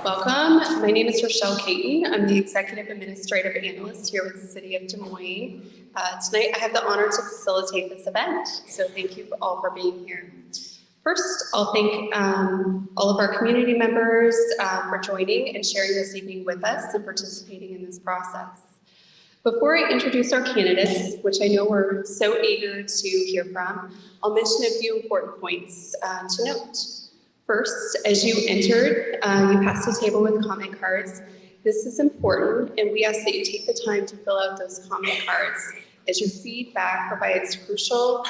Welcome. My name is Rochelle Caton. I'm the Executive Administrative Analyst here with the City of Des Moines. Tonight I have the honor to facilitate this event, so thank you all for being here. First, I'll thank all of our community members for joining and sharing this evening with us and participating in this process. Before I introduce our candidates, which I know we're so eager to hear from, I'll mention a few important points to note. First, as you entered, you passed a table with comment cards. This is important, and we ask that you take the time to fill out those comment cards, as your feedback provides crucial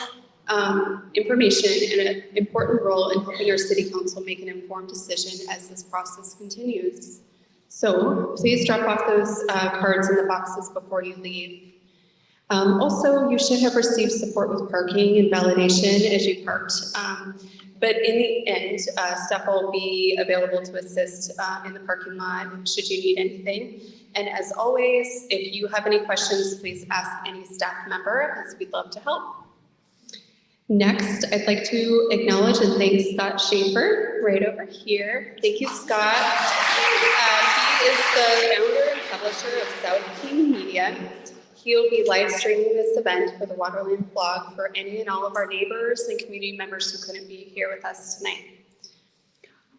information and an important role in helping our City Council make an informed decision as this process continues. So please drop off those cards in the boxes before you leave. Also, you should have received support with parking and validation as you parked. But in the end, staff will be available to assist in the parking lot should you need anything. And as always, if you have any questions, please ask any staff member, as we'd love to help. Next, I'd like to acknowledge and thank Scott Schaefer, right over here. Thank you, Scott. He is the founder and publisher of South King Media. He'll be live streaming this event for the Waterland blog for any and all of our neighbors and community members who couldn't be here with us tonight.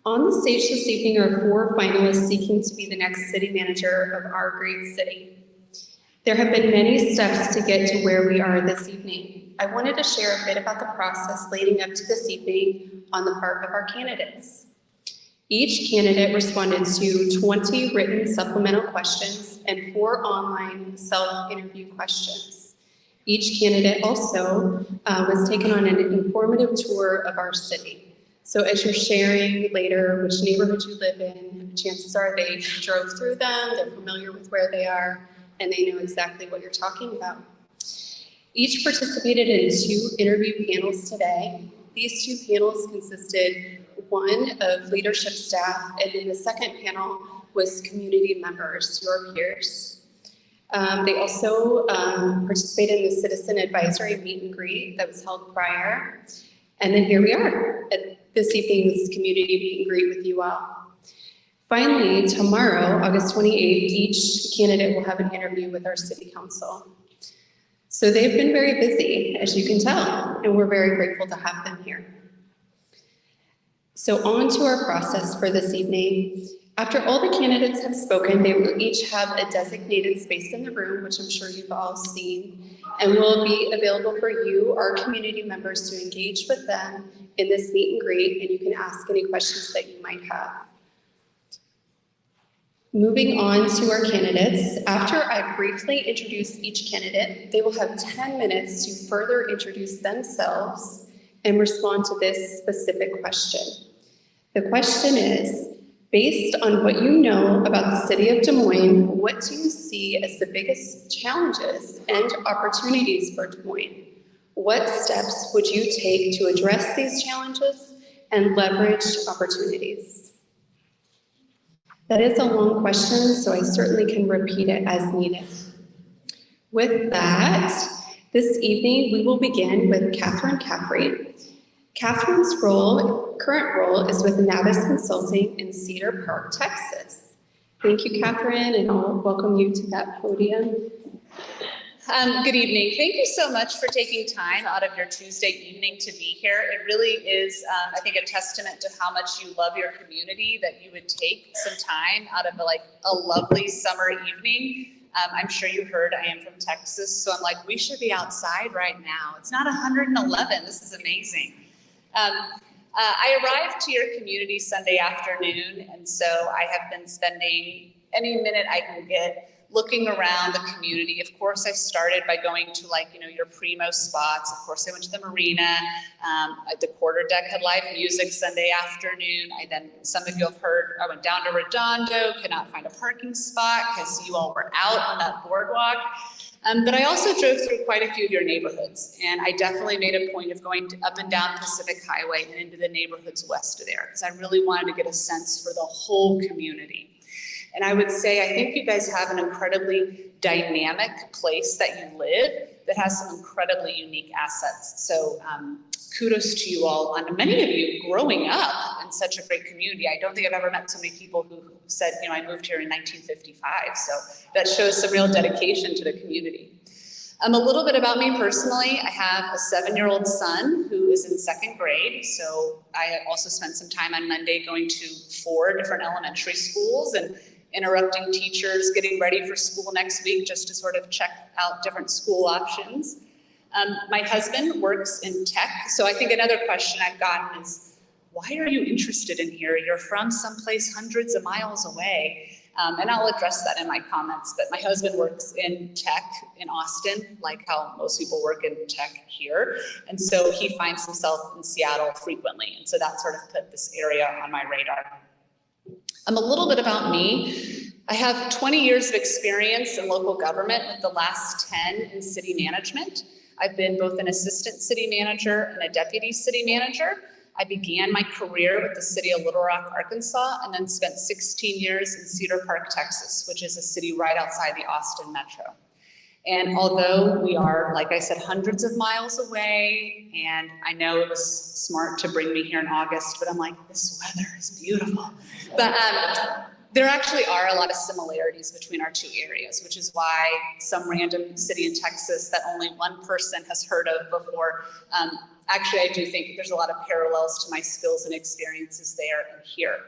On the stage this evening are 4 finalists seeking to be the next city manager of our great city. There have been many steps to get to where we are this evening. I wanted to share a bit about the process leading up to this evening on the part of our candidates. Each candidate responded to 20 written supplemental questions and 4 online self-interview questions. Each candidate also was taken on an informative tour of our city. So as you're sharing later which neighborhood you live in, chances are they drove through them, they're familiar with where they are, and they know exactly what you're talking about. Each participated in 2 interview panels today. These 2 panels consisted one of leadership staff, and then the second panel was community members, your peers. They also participated in the citizen advisory meet and greet that was held prior. And then here we are at this evening's community meet and greet with you all. Finally, tomorrow, August 28th, each candidate will have an interview with our city council. So they've been very busy, as you can tell, and we're very grateful to have them here. So on to our process for this evening. After all the candidates have spoken, they will each have a designated space in the room, which I'm sure you've all seen, and will be available for you, our community members, to engage with them in this meet and greet, and you can ask any questions that you might have. Moving on to our candidates, after I briefly introduce each candidate, they will have 10 minutes to further introduce themselves and respond to this specific question. The question is, based on what you know about the city of Des Moines, what do you see as the biggest challenges and opportunities for Des Moines? What steps would you take to address these challenges and leverage opportunities? That is a long question, so I certainly can repeat it as needed. With that, this evening we will begin with Katherine Caffrey. Katherine's current role is with Navis Consulting in Cedar Park, Texas. Thank you, Katherine, and I'll welcome you to that podium. Good evening. Thank you so much for taking time out of your Tuesday evening to be here. It really is, I think, a testament to how much you love your community that you would take some time out of a lovely summer evening. I'm sure you heard I am from Texas, so I'm like, we should be outside right now. It's not 111. This is amazing. I arrived to your community Sunday afternoon, and so I have been spending any minute I can get looking around the community. Of course, I started by going to your primo spots. Of course, I went to the marina. The quarter deck had live music Sunday afternoon. Some of you have heard, I went down to Redondo, could not find a parking spot because you all were out on that boardwalk. But I also drove through quite a few of your neighborhoods, and I definitely made a point of going up and down Pacific Highway and into the neighborhoods west of there, because I really wanted to get a sense for the whole community. And I would say, I think you guys have an incredibly dynamic place that you live. that has some incredibly unique assets. So kudos to you all, on many of you growing up in such a great community. I don't think I've ever met so many people who said, you know, I moved here in 1955. So that shows some real dedication to the community. A little bit about me personally. I have a 7-year-old son who is in 2nd grade. So I also spent some time on Monday going to 4 different elementary schools and interrupting teachers, getting ready for school next week just to sort of check out different school options. My husband works in tech. So I think another question I've gotten is, why are you interested in here? You're from someplace hundreds of miles away. And I'll address that in my comments, but my husband works in tech in Austin, like how most people work in tech here. And so he finds himself in Seattle frequently. And so that sort of put this area on my radar. A little bit about me. I have 20 years of experience in local government, with the last 10 in city management. I've been both an assistant city manager and a deputy city manager. I began my career with the city of Little Rock, Arkansas, and then spent 16 years in Cedar Park, Texas, which is a city right outside the Austin metro. And although we are, like I said, hundreds of miles away, and I know it was smart to bring me here in August, but I'm like, this weather is beautiful. But there actually are a lot of similarities between our 2 areas, which is why some random city in Texas that only one person has heard of before. Actually, I do think there's a lot of parallels to my skills and experiences there and here.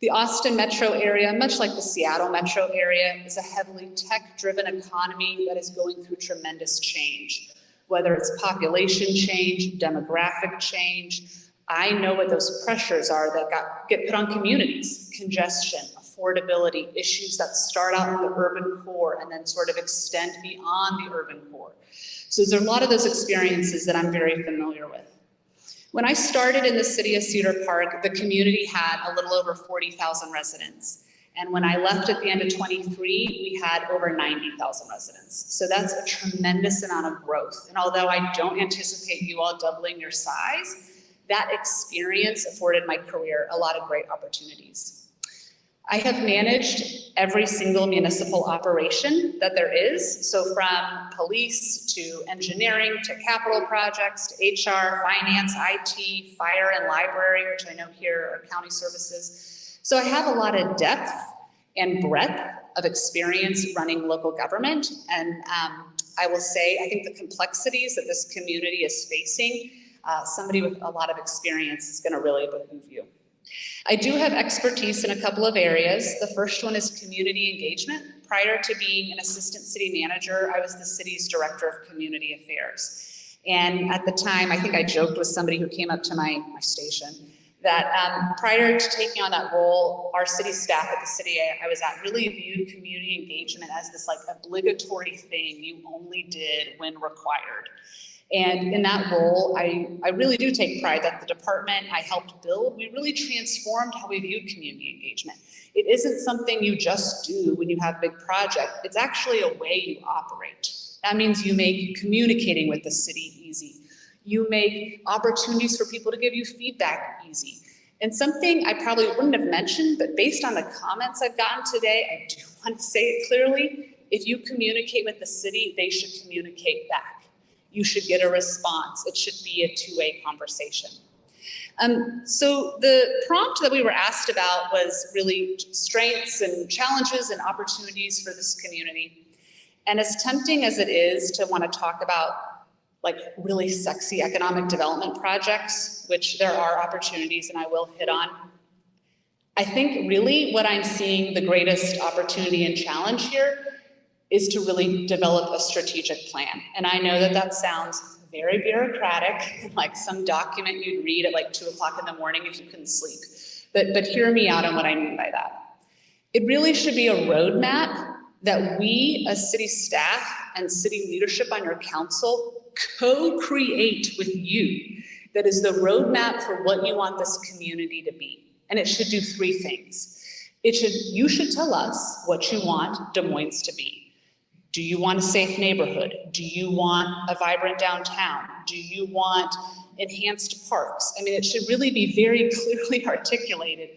The Austin metro area, much like the Seattle metro area, is a heavily tech-driven economy that is going through tremendous change. Whether it's population change, demographic change, I know what those pressures are that get put on communities: congestion, affordability, issues that start out in the urban core and then sort of extend beyond the urban core. So there's a lot of those experiences that I'm very familiar with. When I started in the city of Cedar Park, the community had a little over 40,000 residents. And when I left at the end of 23, we had over 90,000 residents. So that's a tremendous amount of growth. And although I don't anticipate you all doubling your size, that experience afforded my career a lot of great opportunities. I have managed every single municipal operation that there is. So from police to engineering to capital projects to HR, finance, IT, fire and library, which I know here are county services. So I have a lot of depth and breadth of experience running local government. And I will say, I think the complexities that this community is facing, somebody with a lot of experience is gonna really behoove you. I do have expertise in a couple of areas. The first one is community engagement. Prior to being an assistant city manager, I was the city's director of community affairs. And at the time, I think I joked with somebody who came up to my station that prior to taking on that role, our city staff at the city I was at really viewed community engagement as this like obligatory thing you only did when required. And in that role, I really do take pride that the department I helped build, we really transformed how we viewed community engagement. It isn't something you just do when you have a big project. It's actually a way you operate. That means you make communicating with the city easy. You make opportunities for people to give you feedback easy. And something I probably wouldn't have mentioned, but based on the comments I've gotten today, I do want to say it clearly. If you communicate with the city, they should communicate back. You should get a response. It should be a two-way conversation. So the prompt that we were asked about was really strengths and challenges and opportunities for this community. And as tempting as it is to want to talk about like really sexy economic development projects, which there are opportunities and I will hit on, I think really what I'm seeing the greatest opportunity and challenge here is to really develop a strategic plan. And I know that that sounds very bureaucratic, like some document you'd read at like 2 o'clock in the morning if you couldn't sleep. But hear me out on what I mean by that. It really should be a roadmap that we as city staff and city leadership on your council co-create with you. That is the roadmap for what you want this community to be. And it should do 3 things. You should tell us what you want Des Moines to be. Do you want a safe neighborhood? Do you want a vibrant downtown? Do you want enhanced parks? I mean, it should really be very clearly articulated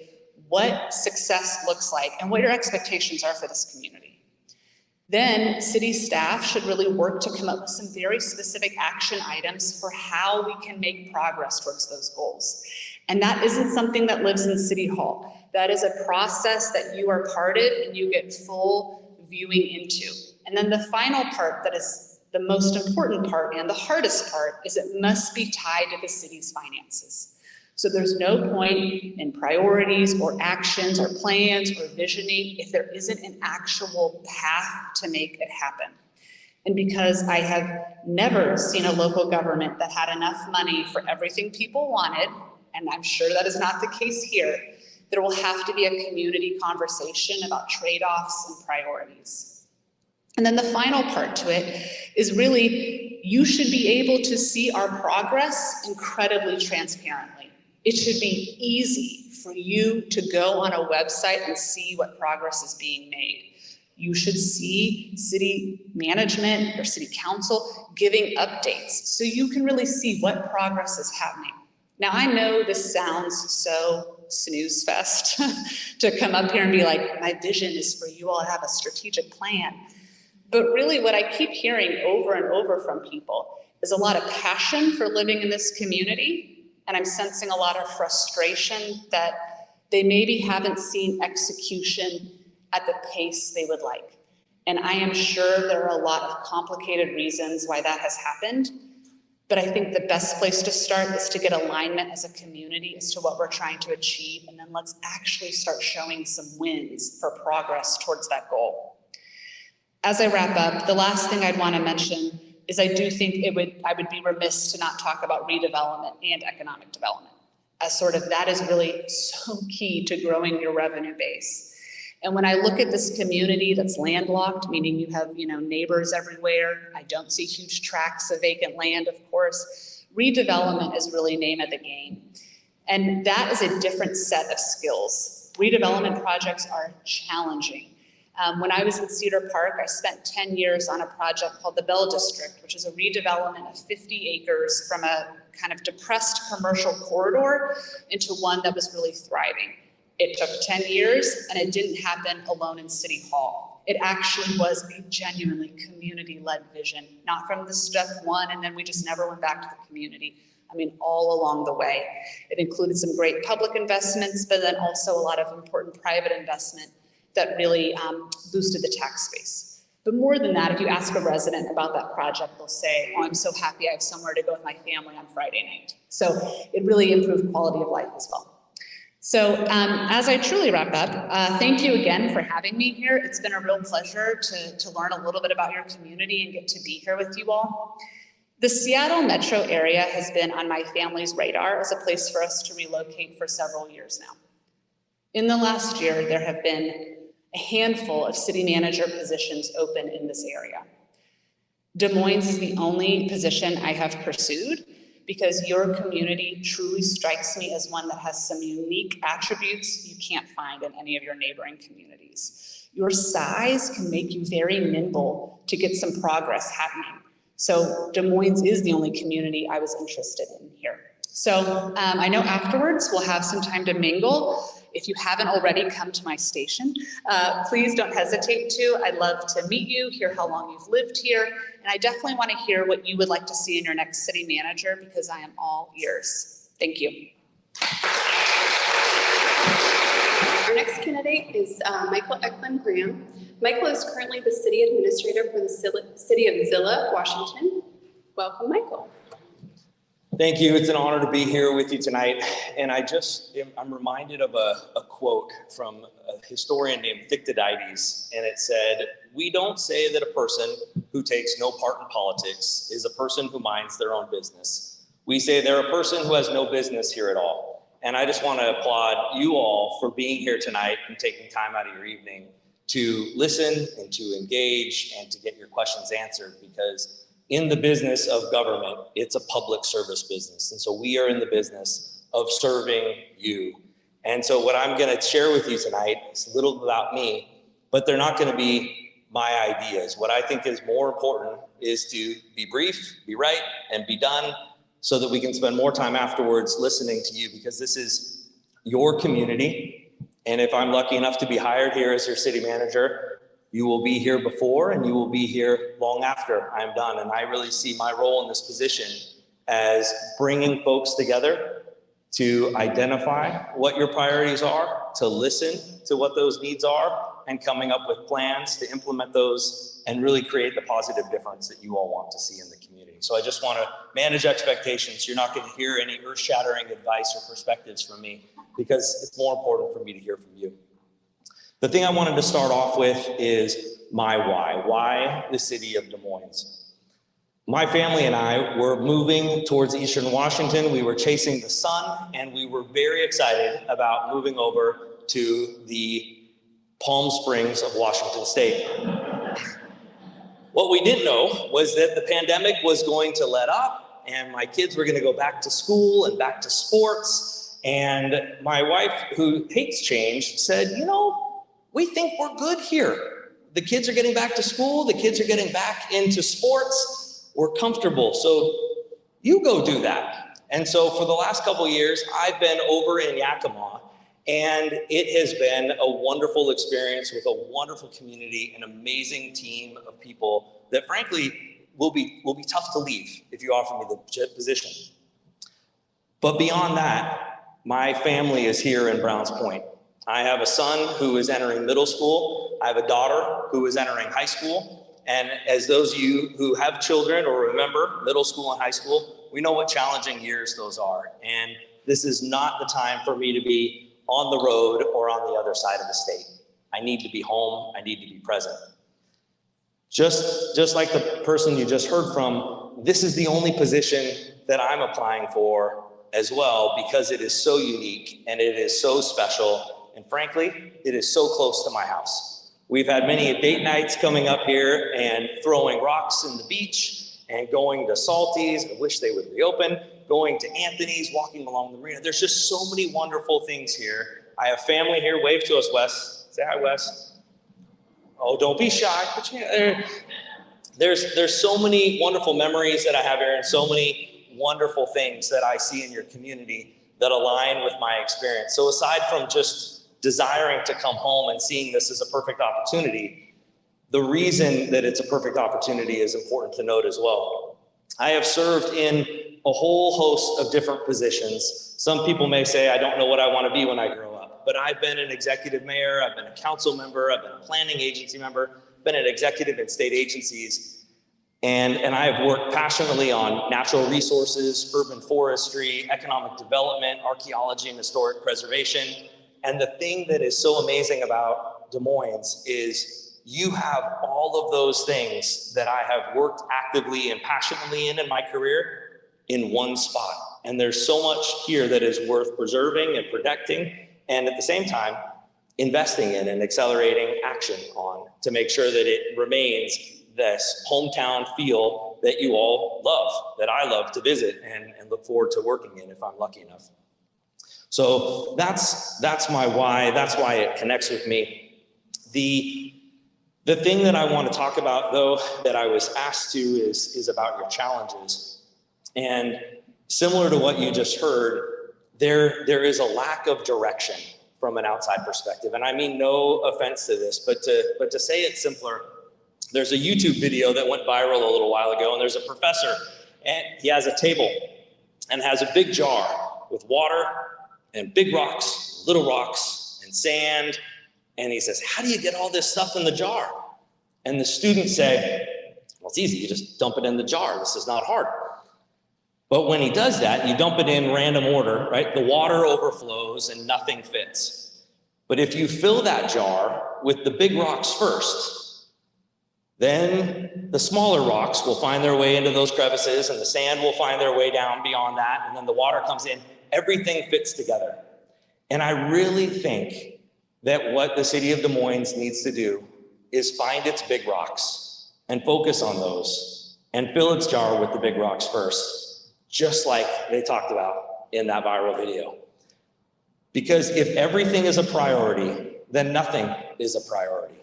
what success looks like and what your expectations are for this community. Then city staff should really work to come up with some very specific action items for how we can make progress towards those goals. And that isn't something that lives in City Hall. That is a process that you are part of and you get full viewing into. And then the final part that is the most important part and the hardest part is it must be tied to the city's finances. So there's no point in priorities or actions or plans or visioning if there isn't an actual path to make it happen. And because I have never seen a local government that had enough money for everything people wanted, and I'm sure that is not the case here, there will have to be a community conversation about trade-offs and priorities. And then the final part to it is really, you should be able to see our progress incredibly transparently. It should be easy for you to go on a website and see what progress is being made. You should see city management or city council giving updates so you can really see what progress is happening. Now, I know this sounds so snooze fest to come up here and be like, my vision is for you all to have a strategic plan. But really what I keep hearing over and over from people is a lot of passion for living in this community. And I'm sensing a lot of frustration that they maybe haven't seen execution at the pace they would like. And I am sure there are a lot of complicated reasons why that has happened. But I think the best place to start is to get alignment as a community as to what we're trying to achieve. And then let's actually start showing some wins for progress towards that goal. As I wrap up, the last thing I'd want to mention is I do think I would be remiss to not talk about redevelopment and economic development, as sort of that is really so key to growing your revenue base. And when I look at this community that's landlocked, meaning you have neighbors everywhere, I don't see huge tracts of vacant land, of course, redevelopment is really name of the game. And that is a different set of skills. Redevelopment projects are challenging. When I was in Cedar Park, I spent 10 years on a project called the Bell District, which is a redevelopment of 50 acres from a kind of depressed commercial corridor into one that was really thriving. It took 10 years and it didn't happen alone in City Hall. It actually was a genuinely community-led vision, not from the step one and then we just never went back to the community. I mean, all along the way. It included some great public investments, but then also a lot of important private investment that really boosted the tax base. But more than that, if you ask a resident about that project, they'll say, oh, I'm so happy I have somewhere to go with my family on Friday night. So it really improved quality of life as well. So as I truly wrap up, thank you again for having me here. It's been a real pleasure to learn a little bit about your community and get to be here with you all. The Seattle metro area has been on my family's radar as a place for us to relocate for several years now. In the last year, there have been a handful of city manager positions open in this area. Des Moines is the only position I have pursued because your community truly strikes me as one that has some unique attributes you can't find in any of your neighboring communities. Your size can make you very nimble to get some progress happening. So Des Moines is the only community I was interested in here. So I know afterwards we'll have some time to mingle. If you haven't already come to my station, please don't hesitate to. I'd love to meet you, hear how long you've lived here, and I definitely want to hear what you would like to see in your next city manager because I am all ears. Thank you. Our next candidate is Michael Eklund-Grayum. Michael is currently the city administrator for the city of Zillah, Washington. Welcome, Michael. Thank you. It's an honor to be here with you tonight. And I'm reminded of a quote from a historian named Thucydides. And it said, we don't say that a person who takes no part in politics is a person who minds their own business. We say they're a person who has no business here at all. And I just want to applaud you all for being here tonight and taking time out of your evening to listen and to engage and to get your questions answered, because in the business of government, it's a public service business. And so we are in the business of serving you. And so what I'm gonna share with you tonight is a little about me, but they're not gonna be my ideas. What I think is more important is to be brief, be right, and be done so that we can spend more time afterwards listening to you, because this is your community. And if I'm lucky enough to be hired here as your city manager, You will be here before and you will be here long after I'm done. And I really see my role in this position as bringing folks together to identify what your priorities are, to listen to what those needs are, and coming up with plans to implement those and really create the positive difference that you all want to see in the community. So I just want to manage expectations. You're not going to hear any earth-shattering advice or perspectives from me because it's more important for me to hear from you. The thing I wanted to start off with is my why. Why the city of Des Moines? My family and I were moving towards Eastern Washington. We were chasing the sun, and we were very excited about moving over to the Palm Springs of Washington State. What we didn't know was that the pandemic was going to let up, and my kids were going to go back to school and back to sports. And my wife, who hates change, said, you know, we think we're good here. The kids are getting back to school. The kids are getting back into sports. We're comfortable. So you go do that. And so for the last couple of years, I've been over in Yakima, and it has been a wonderful experience with a wonderful community, an amazing team of people that frankly will be tough to leave if you offer me the position. But beyond that, my family is here in Browns Point. I have a son who is entering middle school. I have a daughter who is entering high school. And as those of you who have children or remember middle school and high school, we know what challenging years those are. And this is not the time for me to be on the road or on the other side of the state. I need to be home. I need to be present. Just like the person you just heard from, this is the only position that I'm applying for as well, because it is so unique and it is so special. And frankly, it is so close to my house. We've had many date nights coming up here and throwing rocks in the beach and going to Salty's. I wish they would reopen. Going to Anthony's, walking along the marina. There's just so many wonderful things here. I have family here. Wave to us, Wes. Say hi, Wes. Oh, don't be shy. But yeah, there's so many wonderful memories that I have here and so many wonderful things that I see in your community that align with my experience. So aside from just desiring to come home and seeing this as a perfect opportunity, the reason that it's a perfect opportunity is important to note as well. I have served in a whole host of different positions. Some people may say, I don't know what I want to be when I grow up, but I've been an executive mayor, I've been a council member, I've been a planning agency member, been an executive in state agencies, and I have worked passionately on natural resources, urban forestry, economic development, archaeology, and historic preservation. And the thing that is so amazing about Des Moines is you have all of those things that I have worked actively and passionately in my career in one spot. And there's so much here that is worth preserving and protecting, and at the same time, investing in and accelerating action on to make sure that it remains this hometown feel that you all love, that I love to visit and look forward to working in if I'm lucky enough. So that's my why. That's why it connects with me. The thing that I want to talk about, though, that I was asked to is about your challenges. And similar to what you just heard, there is a lack of direction from an outside perspective. And I mean no offense to this, but to say it simpler, there's a YouTube video that went viral a little while ago, and there's a professor, and he has a table and has a big jar with water and big rocks, little rocks, and sand. And he says, how do you get all this stuff in the jar? And the students say, well, it's easy. You just dump it in the jar. This is not hard. But when he does that, you dump it in random order, right? The water overflows and nothing fits. But if you fill that jar with the big rocks first, then the smaller rocks will find their way into those crevices, and the sand will find their way down beyond that, and then the water comes in. Everything fits together. And I really think that what the city of Des Moines needs to do is find its big rocks and focus on those and fill its jar with the big rocks first, just like they talked about in that viral video. Because if everything is a priority, then nothing is a priority.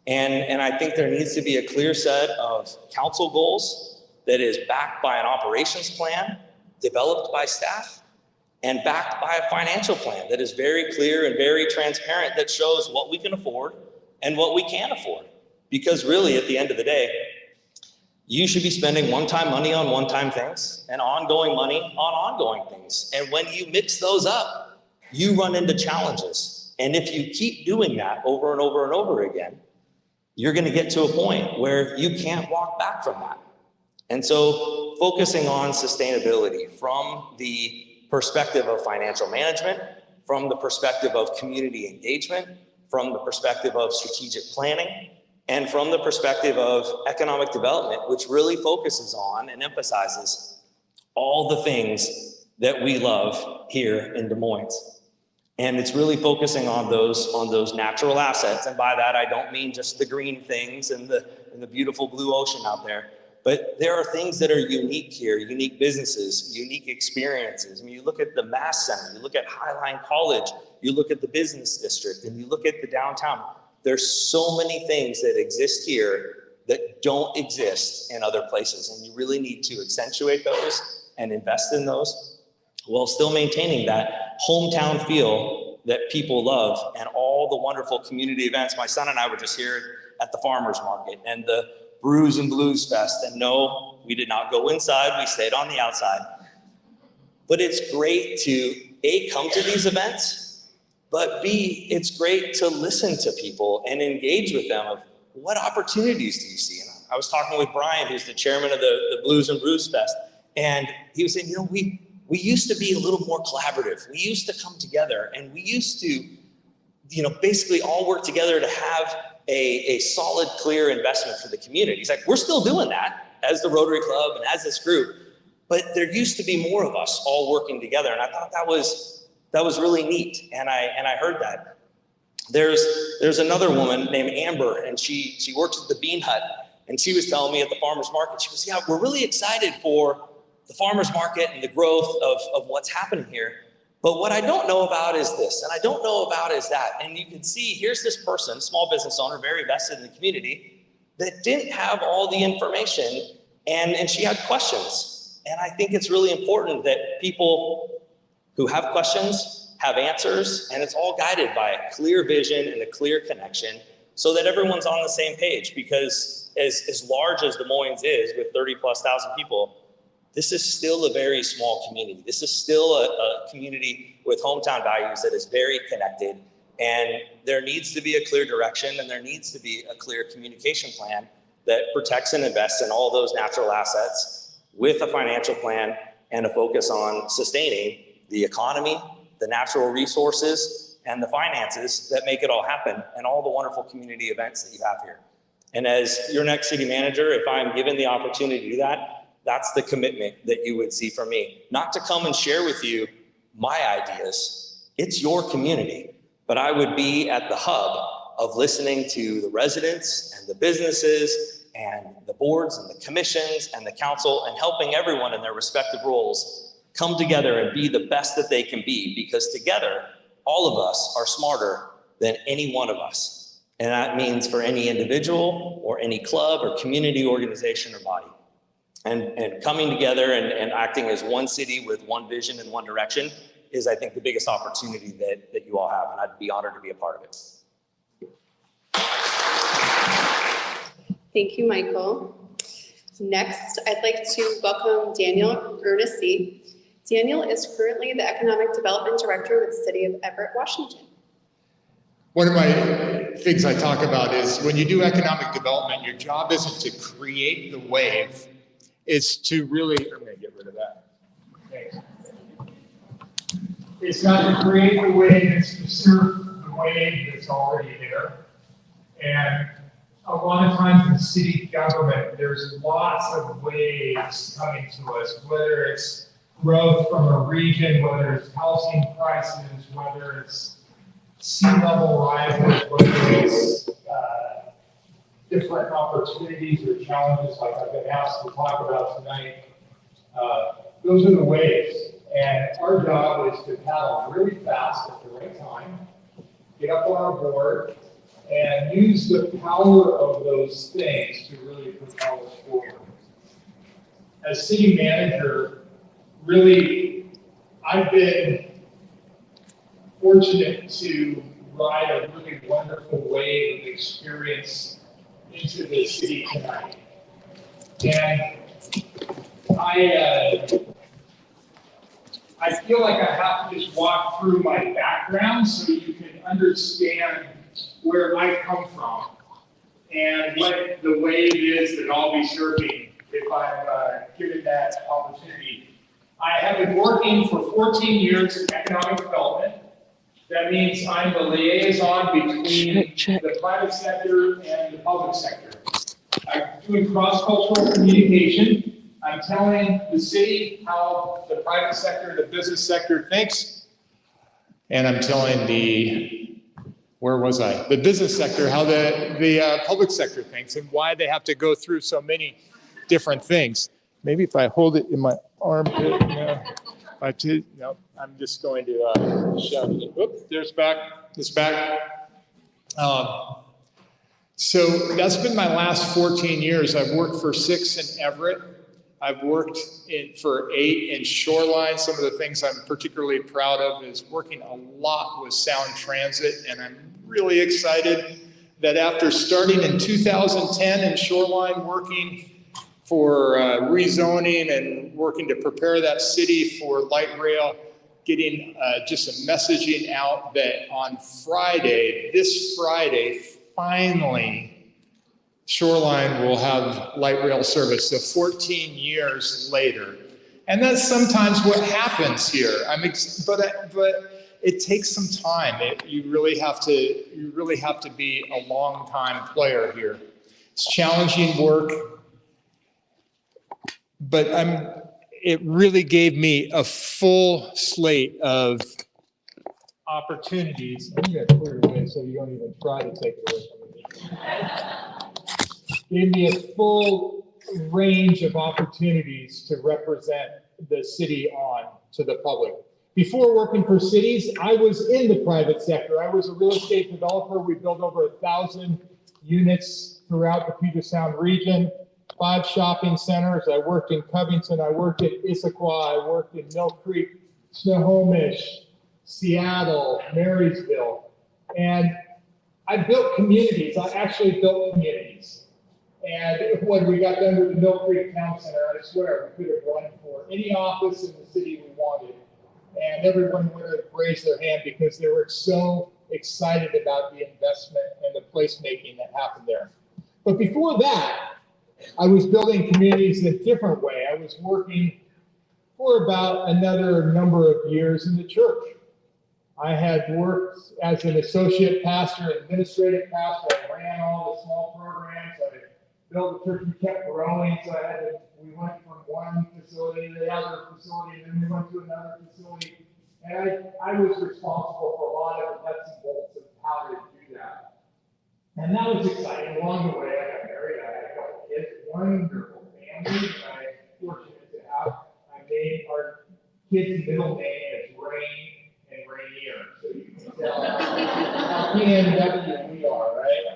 And I think there needs to be a clear set of council goals that is backed by an operations plan, developed by staff, and backed by a financial plan that is very clear and very transparent, that shows what we can afford and what we can afford. Because really, at the end of the day, you should be spending one-time money on one-time things and ongoing money on ongoing things. And when you mix those up, you run into challenges. And if you keep doing that over and over and over again, you're going to get to a point where you can't walk back from that. And so focusing on sustainability from the perspective of financial management, from the perspective of community engagement, from the perspective of strategic planning, and from the perspective of economic development, which really focuses on and emphasizes all the things that we love here in Des Moines. And it's really focusing on those natural assets. And by that, I don't mean just the green things and the beautiful blue ocean out there, but there are things that are unique here, unique businesses, unique experiences. I mean, you look at the Mass Center, you look at Highline College, you look at the business district, and you look at the downtown. There's so many things that exist here that don't exist in other places. And you really need to accentuate those and invest in those while still maintaining that hometown feel that people love and all the wonderful community events. My son and I were just here at the Farmers Market and the Brews and Blues Fest. And no, we did not go inside, we stayed on the outside. But it's great to, A, come to these events, but B, it's great to listen to people and engage with them of what opportunities do you see? And I was talking with Brian, who's the chairman of the Blues and Brews Fest, and he was saying, you know, we used to be a little more collaborative. We used to come together and we used to, you know, basically all work together to have a solid, clear investment for the community. He's like, we're still doing that as the Rotary Club and as this group, but there used to be more of us all working together. And I thought that was really neat. And I heard that. There's another woman named Amber, and she works at the Bean Hut, and she was telling me at the farmer's market, she goes, yeah, we're really excited for the farmer's market and the growth of what's happening here. But what I don't know about is this, and I don't know about is that. And you can see, here's this person, small business owner, very vested in the community, that didn't have all the information, and she had questions. And I think it's really important that people who have questions have answers, and it's all guided by a clear vision and a clear connection so that everyone's on the same page. Because as large as Des Moines is, with 30,000+ people, this is still a very small community. This is still a community with hometown values that is very connected. And there needs to be a clear direction, and there needs to be a clear communication plan that protects and invests in all those natural assets with a financial plan and a focus on sustaining the economy, the natural resources, and the finances that make it all happen, and all the wonderful community events that you have here. And as your next city manager, if I'm given the opportunity to do that, that's the commitment that you would see from me. Not to come and share with you my ideas. It's your community. But I would be at the hub of listening to the residents and the businesses and the boards and the commissions and the council, and helping everyone in their respective roles come together and be the best that they can be, because together, all of us are smarter than any one of us. And that means for any individual or any club or community organization or body. And coming together and acting as one city with one vision and one direction is, I think, the biggest opportunity that you all have. And I'd be honored to be a part of it. Thank you, Michael. Next, I'd like to welcome Daniel Eernissee. Daniel is currently the Economic Development Director with the City of Everett, Washington. One of my things I talk about is when you do economic development, your job isn't to create the wave, it's to really, I'm gonna get rid of that. Thanks. It's not to create the wave, it's to surf the wave that's already there. And a lot of times in city government, there's lots of waves coming to us, whether it's growth from a region, whether it's housing prices, whether it's sea level rises, whether it's different opportunities or challenges like I've been asked to talk about tonight. Those are the waves. And our job is to paddle really fast at the right time, get up on our board, and use the power of those things to really propel us forward. As city manager, really, I've been fortunate to ride a really wonderful wave of experience into the city tonight. And I feel like I have to just walk through my background so you can understand where I come from and what the wave is that I'll be surfing if I'm given that opportunity. I have been working for 14 years in economic development. That means I'm the liaison between the private sector and the public sector. I'm doing cross-cultural communication. I'm telling the city how the private sector and the business sector thinks. And I'm telling the business sector how the public sector thinks and why they have to go through so many different things. Maybe if I hold it in my armpit, no, I'm just going to shove it. Oops, there's back. So that's been my last 14 years. I've worked for 6 in Everett. I've worked for 8 in Shoreline. Some of the things I'm particularly proud of is working a lot with Sound Transit, and I'm really excited that after starting in 2010 in Shoreline, working for rezoning and working to prepare that city for light rail, getting just a messaging out that on this Friday, finally, Shoreline will have light rail service, so 14 years later. And that's sometimes what happens here. But it takes some time. You really have to be a long-time player here. It's challenging work, but it really gave me a full slate of opportunities. I'm going to clear it away so you don't even try to take it away from me. Gave me a full range of opportunities to represent the city to the public. Before working for cities, I was in the private sector. I was a real estate developer. We built over 1,000 units throughout the Puget Sound region, 5 shopping centers. I worked in Covington. I worked in Issaquah. I worked in Mill Creek, Snohomish, Seattle, Marysville. And I built communities. I actually built communities. And when we got done with the Mill Creek Town Center, I swear we could have run for any office in the city we wanted. And everyone would have raised their hand because they were so excited about the investment and the placemaking that happened there. But before that, I was building communities in a different way. I was working for about another number of years in the church. I had worked as an associate pastor, administrative pastor. I ran all the small programs. I built a church. We kept growing, so we went from one facility to the other facility, and then we went to another facility. And I was responsible for a lot of the nuts and bolts of how to do that. And that was exciting. Along the way, I got married. I had a couple kids, wonderful family that I was fortunate to have. I named our kids' middle name as Rain and Rainier, so you can tell how PNW we are, right?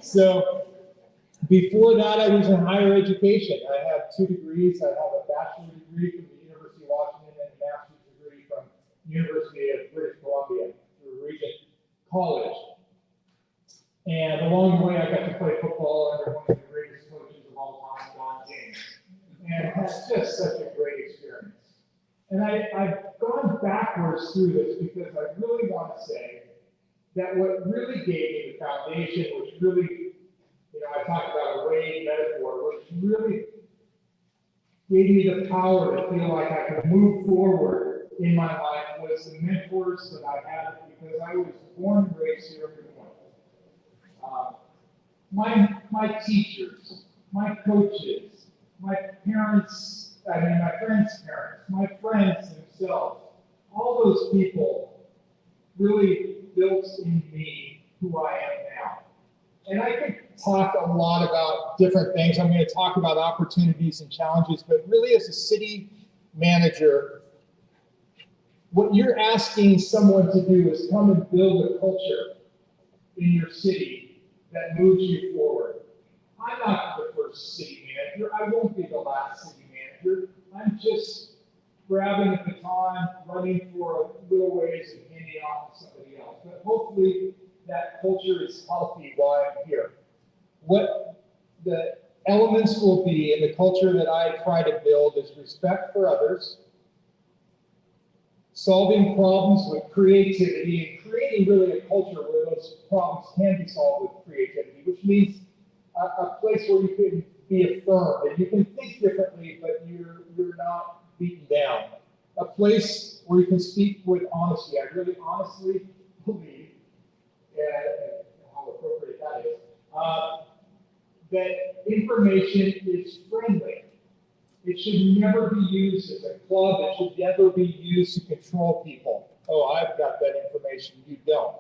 So before that, I was in higher education. I have 2 degrees. I have a bachelor's degree from the University of Washington and a master's degree from the University of British Columbia through Regent College. And along the way, I got to play football under one of the greatest coaches of all time, Don James. And that's just such a great experience. And I've gone backwards through this because I really want to say that what really gave me the foundation, which really, I talked about a wave metaphor, which really gave me the power to feel like I could move forward in my life was the mentors that I had because I was born and raised here in Des Moines. My teachers, my coaches, my parents, my friends' parents, my friends themselves, all those people really built in me who I am now. And I could talk a lot about different things. I'm going to talk about opportunities and challenges, but really as a city manager, what you're asking someone to do is come and build a culture in your city that moves you forward. I'm not the first city manager. I won't be the last city manager. I'm just grabbing the baton, running for a little ways and handing off to somebody else. But hopefully that culture is healthy while I'm here. What the elements will be in the culture that I try to build is respect for others, solving problems with creativity, and creating really a culture where those problems can be solved with creativity, which means a place where you can be affirmed and you can think differently, but you're not beaten down. A place where you can speak with honesty. I really honestly believe, and how appropriate that is, that information is friendly. It should never be used as a club. It should never be used to control people. Oh, I've got that information, you don't.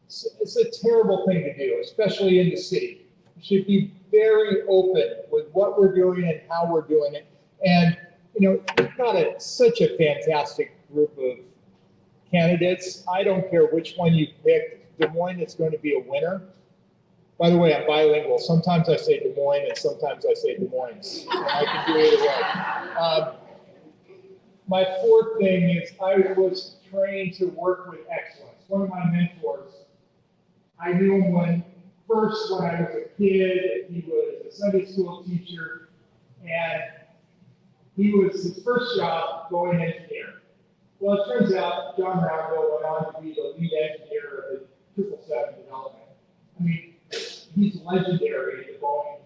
It's a terrible thing to do, especially in the city. We should be very open with what we're doing and how we're doing it. And, you know, we've got such a fantastic group of candidates. I don't care which one you pick. Des Moines is going to be a winner. By the way, I'm bilingual. Sometimes I say Des Moines and sometimes I say Des Moines. And I can do either way. My fourth thing is I was trained to work with excellence. One of my mentors, I knew him when I was a kid. He was a Sunday school teacher, and his first job going engineer. Well, it turns out John Roundville went on to be the lead engineer of the 777 development. I mean, he's legendary in the Boeing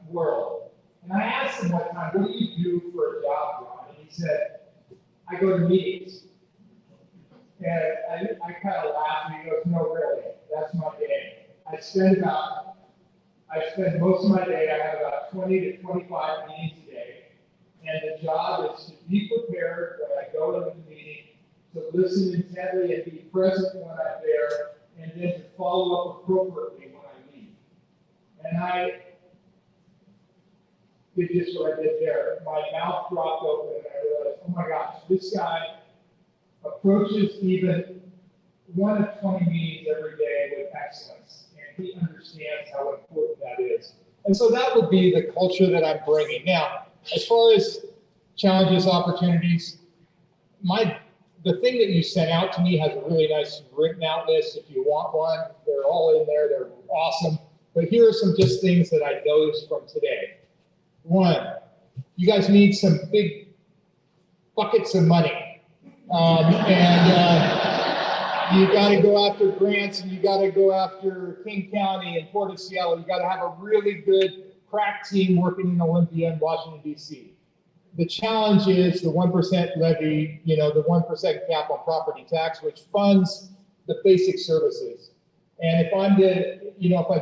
world. And I asked him one time, what do you do for a job, John? And he said, I go to meetings. And I kind of laughed, and he goes, no, really, that's my day. I spend most of my day, I have about 20 to 25 meetings a day. And the job is to be prepared when I go to the meeting, to listen intently and be present when I'm there, and then to follow up appropriately when I leave. And I did just what I did there. My mouth dropped open, and I realized, oh my gosh, this guy approaches even one of 20 meetings every day with excellence, and he understands how important that is. And so that would be the culture that I'm bringing. Now, as far as challenges, opportunities, the thing that you sent out to me has a really nice written out list. If you want one, they're all in there. They're awesome. But here are some just things that I noticed from today. One, you guys need some big buckets of money. You got to go after grants, and you got to go after King County and Port of Seattle. You got to have a really good crack team working in Olympia and Washington, D.C. The challenge is the 1% levy, the 1% cap on property tax, which funds the basic services. And if I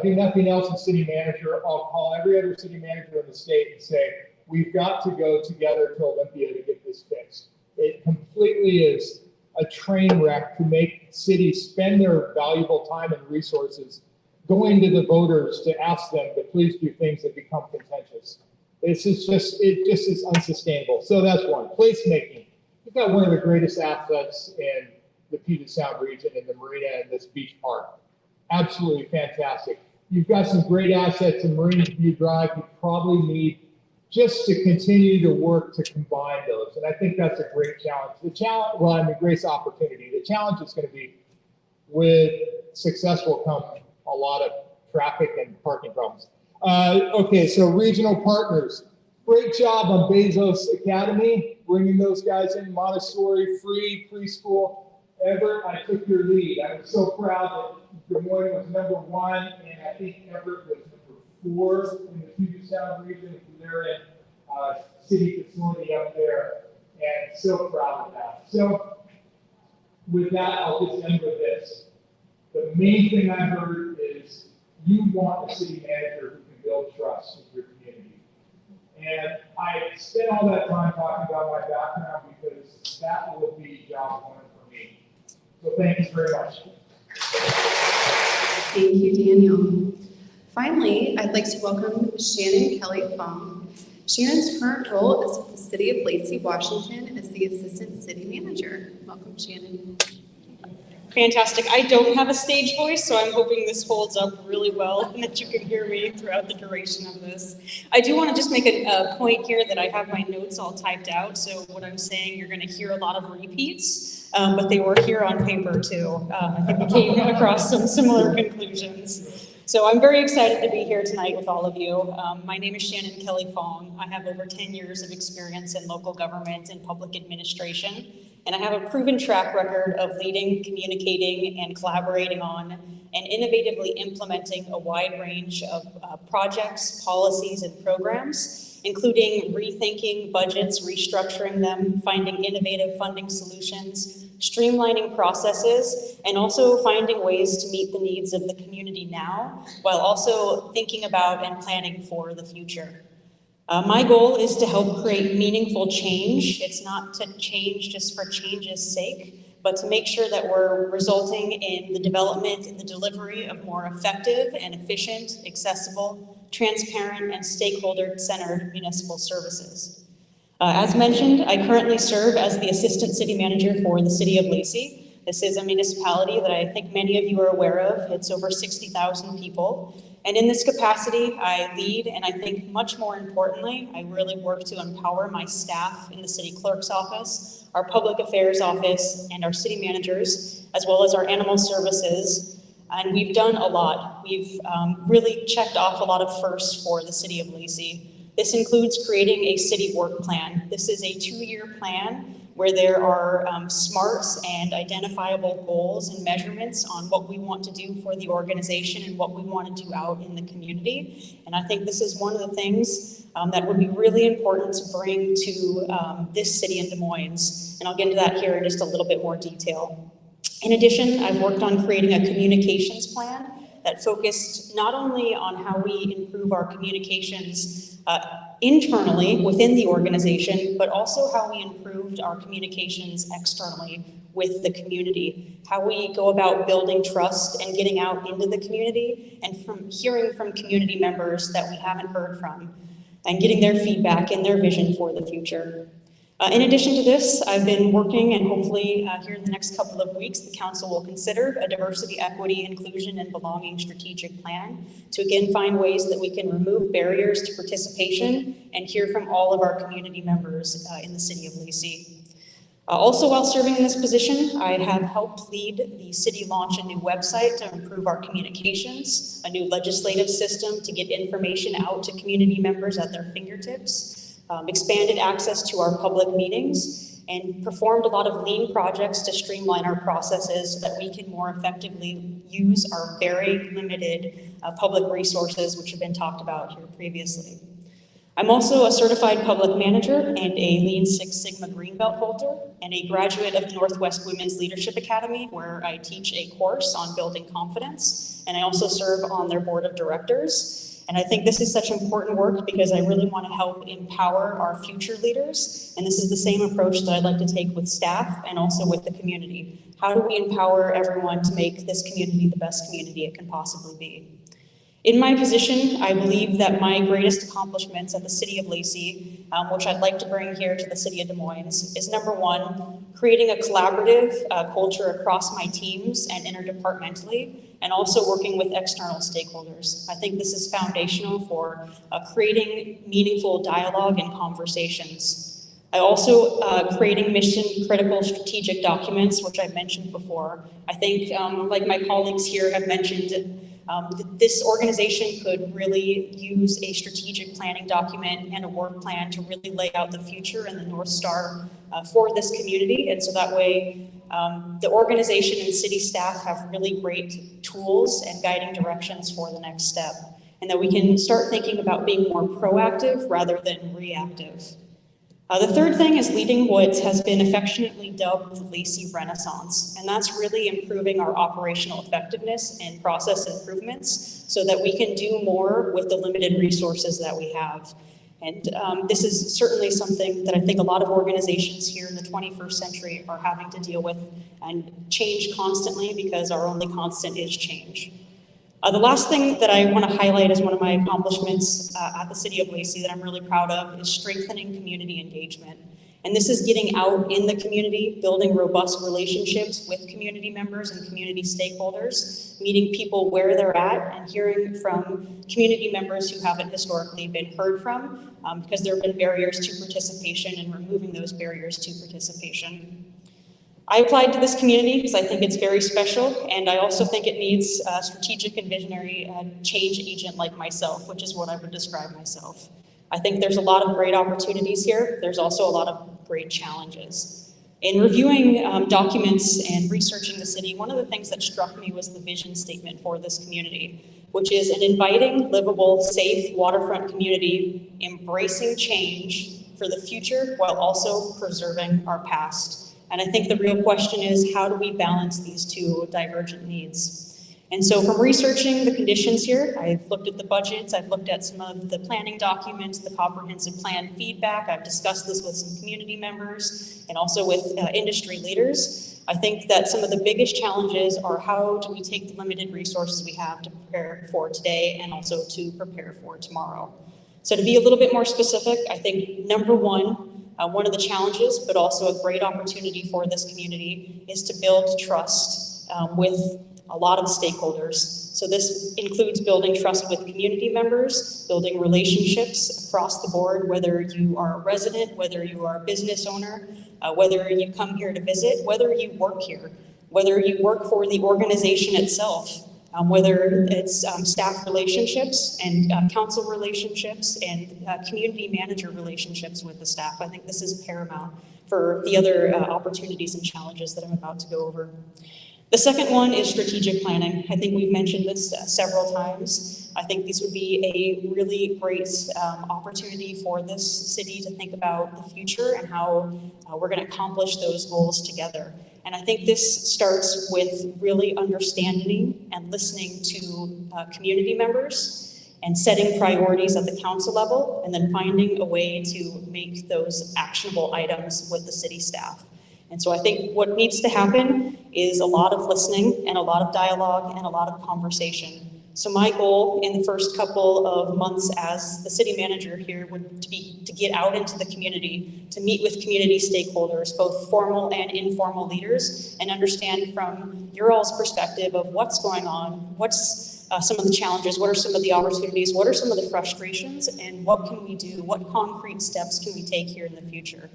do nothing else as city manager, I'll call every other city manager in the state and say, we've got to go together to Olympia to get this fixed. It completely is a train wreck to make cities spend their valuable time and resources going to the voters to ask them to please do things that become contentious. It just is unsustainable. So that's one. Placemaking. You've got one of the greatest assets in the Puget Sound region in the marina and this beach park. Absolutely fantastic. You've got some great assets in Marina View Drive. You probably need just to continue to work to combine those. And I think that's a great challenge. Great opportunity. The challenge is going to be with success will come a lot of traffic and parking problems. Okay, so regional partners. Great job on Bezos Academy, bringing those guys in, Montessori, free preschool. Everett, I took your lead. I was so proud that Des Moines was #1, and I think Everett was #4 in the Puget Sound region. They're in city facility up there, and so proud of that. So with that, I'll just end with this. The main thing I heard is you want a city manager who can build trust with your community. And I spent all that time talking about my background because that will be job one for me. So thank you very much. Thank you, Daniel. Finally, I'd like to welcome Shannon Kelley-Fong. Shannon's current role is with the City of Lacey, Washington as the Assistant City Manager. Welcome, Shannon. Fantastic. I don't have a stage voice, so I'm hoping this holds up really well and that you can hear me throughout the duration of this. I do want to just make a point here that I have my notes all typed out, so what I'm saying, you're going to hear a lot of repeats, but they were here on paper too. I think we came across some similar conclusions. So I'm very excited to be here tonight with all of you. My name is Shannon Kelley-Fong. I have over 10 years of experience in local government and public administration, and I have a proven track record of leading, communicating, and collaborating on and innovatively implementing a wide range of projects, policies, and programs, including rethinking budgets, restructuring them, finding innovative funding solutions, streamlining processes, and also finding ways to meet the needs of the community now, while also thinking about and planning for the future. My goal is to help create meaningful change. It's not to change just for change's sake, but to make sure that we're resulting in the development and the delivery of more effective and efficient, accessible, transparent, and stakeholder-centered municipal services. As mentioned, I currently serve as the Assistant City Manager for the City of Lacey. This is a municipality that I think many of you are aware of. It's over 60,000 people. And in this capacity, I lead, and I think much more importantly, I really work to empower my staff in the city clerk's office, our public affairs office, and our city managers, as well as our animal services. And we've done a lot. We've really checked off a lot of firsts for the City of Lacey. This includes creating a city work plan. This is a 2-year plan where there are smarts and identifiable goals and measurements on what we want to do for the organization and what we want to do out in the community. And I think this is one of the things that would be really important to bring to this city in Des Moines. And I'll get into that here in just a little bit more detail. In addition, I've worked on creating a communications plan that focused not only on how we improve our communications internally within the organization, but also how we improved our communications externally with the community, how we go about building trust and getting out into the community and from hearing from community members that we haven't heard from and getting their feedback and their vision for the future. In addition to this, I've been working, and hopefully here in the next couple of weeks, the council will consider a diversity, equity, inclusion, and belonging strategic plan to again find ways that we can remove barriers to participation and hear from all of our community members in the City of Lacey. Also, while serving in this position, I have helped lead the city launch a new website to improve our communications, a new legislative system to get information out to community members at their fingertips, expanded access to our public meetings, and performed a lot of lean projects to streamline our processes so that we can more effectively use our very limited public resources, which have been talked about here previously. I'm also a certified public manager and a Lean Six Sigma Green Belt holder and a graduate of Northwest Women's Leadership Academy, where I teach a course on building confidence, and I also serve on their board of directors. And I think this is such important work because I really want to help empower our future leaders. And this is the same approach that I'd like to take with staff and also with the community. How do we empower everyone to make this community the best community it can possibly be? In my position, I believe that my greatest accomplishments at the City of Lacey, which I'd like to bring here to the City of Des Moines, is number one, creating a collaborative culture across my teams and interdepartmentally, and also working with external stakeholders. I think this is foundational for creating meaningful dialogue and conversations. I also creating mission critical strategic documents, which I mentioned before. I think like my colleagues here have mentioned, this organization could really use a strategic planning document and a work plan to really lay out the future and the North Star for this community. And so that way, the organization and city staff have really great tools and guiding directions for the next step, and that we can start thinking about being more proactive rather than reactive. The third thing is leading what has been affectionately dubbed the Lacey Renaissance, and that's really improving our operational effectiveness and process improvements so that we can do more with the limited resources that we have. And this is certainly something that I think a lot of organizations here in the 21st century are having to deal with and change constantly, because our only constant is change. The last thing that I want to highlight as one of my accomplishments at the City of Lacey that I'm really proud of is strengthening community engagement. And this is getting out in the community, building robust relationships with community members and community stakeholders, meeting people where they're at, and hearing from community members who haven't historically been heard from, because there have been barriers to participation, and removing those barriers to participation. I applied to this community because I think it's very special, and I also think it needs a strategic and visionary change agent like myself, which is what I would describe myself. I think there's a lot of great opportunities here. There's also a lot of great challenges. In reviewing documents and researching the city, one of the things that struck me was the vision statement for this community, which is an inviting, livable, safe waterfront community, embracing change for the future while also preserving our past. And I think the real question is, how do we balance these two divergent needs? And so from researching the conditions here, I've looked at the budgets, I've looked at some of the planning documents, the comprehensive plan feedback, I've discussed this with some community members and also with industry leaders. I think that some of the biggest challenges are, how do we take the limited resources we have to prepare for today and also to prepare for tomorrow? So to be a little bit more specific, I think number one of the challenges, but also a great opportunity for this community, is to build trust with a lot of stakeholders. So this includes building trust with community members, building relationships across the board, whether you are a resident, whether you are a business owner, whether you come here to visit, whether you work here, whether you work for the organization itself, whether it's staff relationships and council relationships and community manager relationships with the staff. I think this is paramount for the other opportunities and challenges that I'm about to go over. The second one is strategic planning. I think we've mentioned this several times. I think this would be a really great opportunity for this city to think about the future and how we're going to accomplish those goals together. And I think this starts with really understanding and listening to community members and setting priorities at the council level, and then finding a way to make those actionable items with the city staff. And so I think what needs to happen is a lot of listening and a lot of dialogue and a lot of conversation. So my goal in the first couple of months as the city manager here would be to get out into the community, to meet with community stakeholders, both formal and informal leaders, and understand from your all's perspective of what's going on, what's some of the challenges, what are some of the opportunities, what are some of the frustrations, and what can we do, what concrete steps can we take here in the future.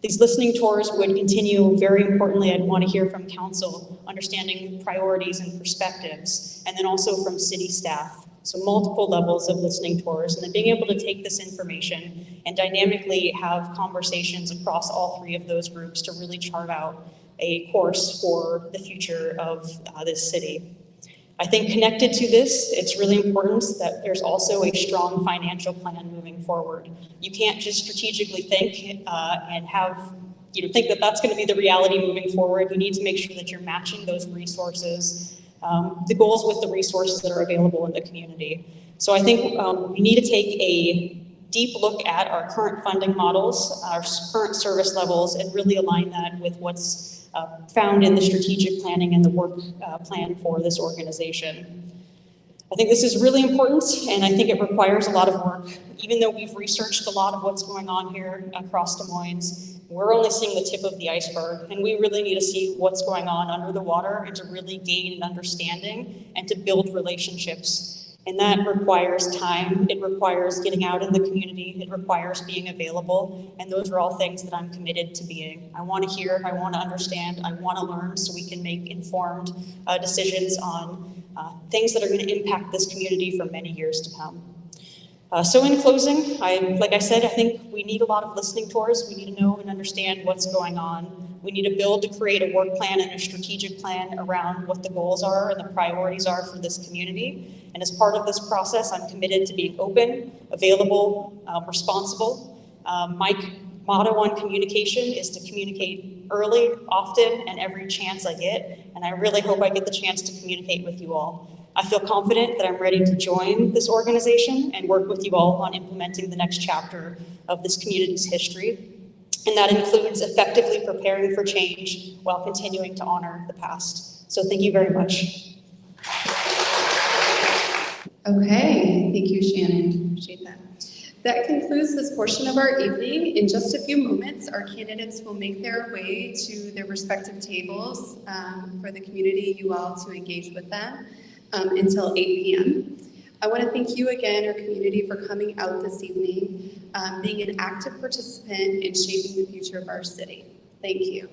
These listening tours would continue. Very importantly, I'd want to hear from council, understanding priorities and perspectives, and then also from city staff. So multiple levels of listening tours, and then being able to take this information and dynamically have conversations across all three of those groups to really chart out a course for the future of this city. I think connected to this, it's really important that there's also a strong financial plan moving forward. You can't just strategically think and think that that's going to be the reality moving forward. You need to make sure that you're matching those resources, the goals with the resources that are available in the community. So I think we need to take a deep look at our current funding models, our current service levels, and really align that with what's found in the strategic planning and the work plan for this organization. I think this is really important, and I think it requires a lot of work. Even though we've researched a lot of what's going on here across Des Moines, we're only seeing the tip of the iceberg, and we really need to see what's going on under the water and to really gain an understanding and to build relationships. And that requires time, it requires getting out in the community, it requires being available, and those are all things that I'm committed to being. I want to hear, I want to understand, I want to learn so we can make informed decisions on things that are going to impact this community for many years to come. So in closing, like I said, I think we need a lot of listening tours. We need to know and understand what's going on. We need to build to create a work plan and a strategic plan around what the goals are and the priorities are for this community. And as part of this process, I'm committed to being open, available, responsible. My motto on communication is to communicate early, often, and every chance I get. And I really hope I get the chance to communicate with you all. I feel confident that I'm ready to join this organization and work with you all on implementing the next chapter of this community's history. And that includes effectively preparing for change while continuing to honor the past. So thank you very much. Okay, thank you, Shannon. Appreciate that. That concludes this portion of our evening. In just a few moments, our candidates will make their way to their respective tables for the community, you all, to engage with them until 8 p.m. I want to thank you again, our community, for coming out this evening, being an active participant in shaping the future of our city. Thank you.